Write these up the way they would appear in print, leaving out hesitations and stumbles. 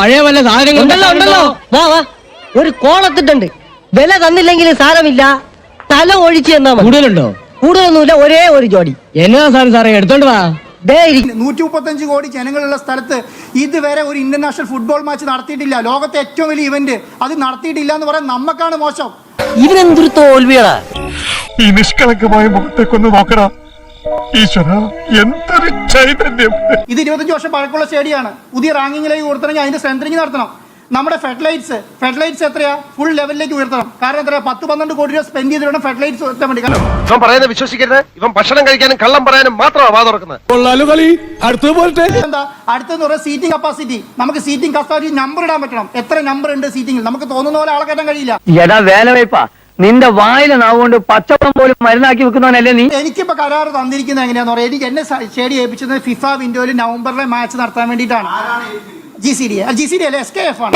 പഴയ വല്ല സാധനങ്ങളുണ്ടല്ലോ. വാ വാ, ഒരു കോളത്തിട്ടുണ്ട്. വില തന്നില്ലെങ്കിൽ സാരമില്ല, തല ഒഴിച്ച് തന്നാ മതി. കൂടുതലുണ്ടോ? കൂടുതലൊന്നുമില്ല, ഒരേ ഒരു ജോഡി. എന്നാ സാധനം സാറേ, എടുത്തോണ്ട് വാ. 135 കോടി ജനങ്ങളുള്ള സ്ഥലത്ത് ഇതുവരെ ഒരു ഇന്റർനാഷണൽ ഫുട്ബോൾ മാച്ച് നടത്തിയിട്ടില്ല. ലോകത്തെ ഏറ്റവും വലിയ ഇവന്റ് അത് നടത്തിയിട്ടില്ല എന്ന് പറയാൻ നമുക്കാണ് മോശം. ഇവനെന്തൊരു തോൽവിയാ. ഈ നിഷ്കളങ്കമായ മുഖത്തേക്കൊന്ന് നോക്കടാ ഈശ്വര, എന്തൊരു ചൈതന്യം. ഇത് 25 വർഷം പഴക്കമുള്ള സ്റ്റേഡിയമാണ്. പുതിയ റാങ്കിങ്ങിലേക്ക് ഉയർത്തണമെങ്കിൽ അതിന്റെ സ്ട്രെങ്തനിങ് നടത്തണം. നമ്മുടെ ഫെഡ്ലൈറ്റ്സ് എത്രയാ? ഫുൾ ലെവലിലേക്ക് ഉയർത്തണം. കാരണം എത്രയാ? 10-12 കോടി രൂപ സ്പെൻഡ് ചെയ്തിട്ട് ഫെഡ്ലൈറ്റ്സ് ഉയർത്താൻ വേണ്ടി. ഇവൻ പറയുന്നത് വിശ്വസിക്കരുത്. ഇവൻ ഭക്ഷണം കഴിക്കാനും കള്ളം പറയാനും മാത്രമാണ് വാ തുറക്കുന്നത്. എന്താ അടുത്തെന്ന് പറയുന്നത്? Seating capacity. നമുക്ക് സീറ്റിംഗ് കപ്പാസിറ്റി നമ്പർ ഇടാൻ പറ്റണം. എത്ര നമ്പർ ഉണ്ട് സീറ്റിംഗിൽ? നമുക്ക് തോന്നുന്ന പോലെ ആളെ കയറ്റാൻ കഴിയില്ല. എടാ വേലവയ്പാ, നിന്റെ വായിലെ നാവുകൊണ്ട് പച്ചവെള്ളം പോലും മരുന്നാക്കി വെക്കുന്നവനല്ലേ നീ? എനിക്കിപ്പോ കരാറ് തന്നിരിക്കുന്നത് എങ്ങനെയാന്ന് പറയാം. എനിക്ക് എന്നെ സ്റ്റേഡിയം ഏൽപ്പിച്ചത് ഫിഫ വിൻഡോയിൽ നവംബറിലെ മാച്ച് നടത്താൻ വേണ്ടിയിട്ടാണ്. GCD അല്ല, SKF ആണ്.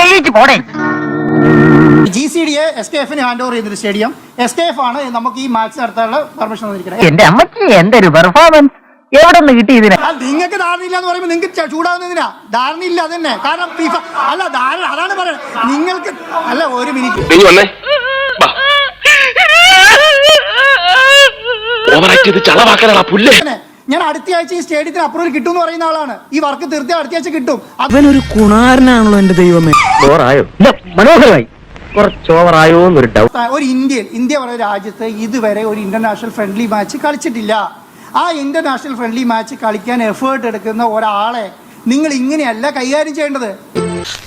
GCDയെ SKFന് ഹാൻഡ് ഓവർ ചെയ്തൊരു സ്റ്റേഡിയം. SKF ആണ് നമുക്ക് ഈ മാച്ച് നടത്താനുള്ള പെർമിഷൻ തന്നിരിക്കുന്നത്. എന്റെ അമ്മക്ക് എന്തൊരു പെർഫോമൻസ്, എവിടെ നിന്ന് കിട്ടി ഇതിനെ? നിങ്ങൾക്ക് ധാരണയില്ല എന്ന് പറയുമ്പോൾ നിങ്ങൾക്ക് ചൂടാവുന്നതിനാ? ധാരണയില്ല അതന്നെ. കാരണം ഫിഫ അല്ല, ധാരണ അതാണ് പറയുന്നത്. നിങ്ങൾക്ക് അല്ല, ഒരു മിനിറ്റ് ഞാൻ അടുത്ത ആഴ്ച ഈ സ്റ്റേഡിയത്തിന് അപ്രൂവൽ കിട്ടും എന്ന് പറയുന്ന ആളാണ്. ഈ വർക്ക് തീർച്ചയായും അടുത്ത ആഴ്ച കിട്ടും. അവനൊരു കുണാരനാണല്ലോ എന്റെ ദൈവമേ. മനോഹരമായി, കുറച്ച് ഓവറായോ എന്നൊരു ഡൗട്ട്. ഒരു ഇന്ത്യ പറയുന്ന രാജ്യത്ത് ഇതുവരെ ഒരു ഇന്റർനാഷണൽ ഫ്രണ്ട്ലി മാച്ച് കളിച്ചിട്ടില്ല. ആ ഇന്റർനാഷണൽ ഫ്രണ്ട്ലി മാച്ച് കളിക്കാൻ എഫേർട്ട് എടുക്കുന്ന ഒരാളെ നിങ്ങൾ ഇങ്ങനെയല്ല കൈകാര്യം ചെയ്യേണ്ടത്.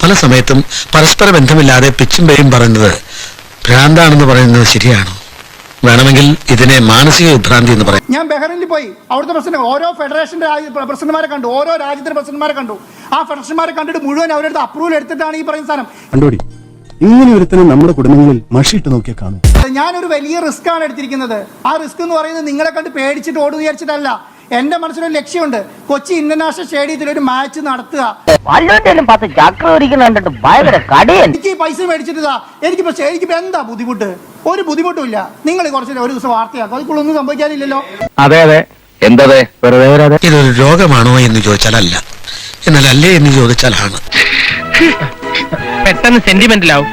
പല സമയത്തും പരസ്പര ബന്ധമില്ലാതെ പിച്ചും പേരും പറയുന്നത് ഭ്രാന്താണെന്ന് പറയുന്നത് ശരിയാണോ? വേണമെങ്കിൽ ഇതിനെ മാനസിക വിഭ്രാന്തി എന്ന് പറയും. ഞാൻ ബഹ്റൈനിൽ പോയി. അവിടുത്തെ പ്രസിഡന്റ് ഓരോ ഫെഡറേഷന്റെ പ്രസിഡന്റ്മാരെ കണ്ടു, ഓരോ രാജ്യത്തിന്റെ പ്രസിഡന്റ്മാരെ കണ്ടു. ആ ഫെഡറേഷന്മാരെ കണ്ടിട്ട് മുഴുവൻ അവരുടെ അപ്രൂവൽ എടുത്തിട്ടാണ് ഈ പറയുന്ന സാധനം. കണ്ടോടി, ഇങ്ങനെ ഒരുത്തനെ നമ്മുടെ കുടുംബങ്ങളിൽ മഷിയിട്ട് നോക്കിയാൽ കാണും. ഞാനൊരു വലിയ റിസ്ക് ആണ് എടുത്തിരിക്കുന്നത്. ആ റിസ്ക് എന്ന് പറയുന്നത് നിങ്ങളെ കണ്ട് പേടിച്ചിട്ട് ഓടുന്നു വിചാരിച്ചിട്ടല്ല. എന്റെ മനസ്സിലൊരു ലക്ഷ്യമുണ്ട്. കൊച്ചി ഇന്റർനാഷണൽ സ്റ്റേഡിയത്തിൽ ഒരു മാച്ച് നടത്തുക. എനിക്ക് പൈസ മേടിച്ചിട്ടാ. എനിക്കിപ്പോ എന്താ ബുദ്ധിമുട്ട്? ഒരു ബുദ്ധിമുട്ടുമില്ല. നിങ്ങൾ കുറച്ച് ഒരു ദിവസം വാർത്തയാക്കും, അതിക്കുള്ളൊന്നും സംഭവിക്കാനില്ലല്ലോ. അതെ അതെ, എന്തതെ വെറുതെ. ഇതൊരു രോഗമാണോ എന്ന് ചോദിച്ചാൽ അല്ല, എന്നാൽ അല്ലേ എന്ന് ചോദിച്ചാൽ ആണ്. പെട്ടെന്ന് സെന്റിമെന്റിലാവും.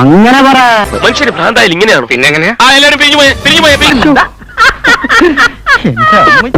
അങ്ങനെ പറ. മനുഷ്യര് ഭ്രാന്തായാലും ഇങ്ങനെയാണ്. പിന്നെ എങ്ങനെയാ? എല്ലാരും പിരിഞ്ഞു പോയ എന്റെ അമ്മ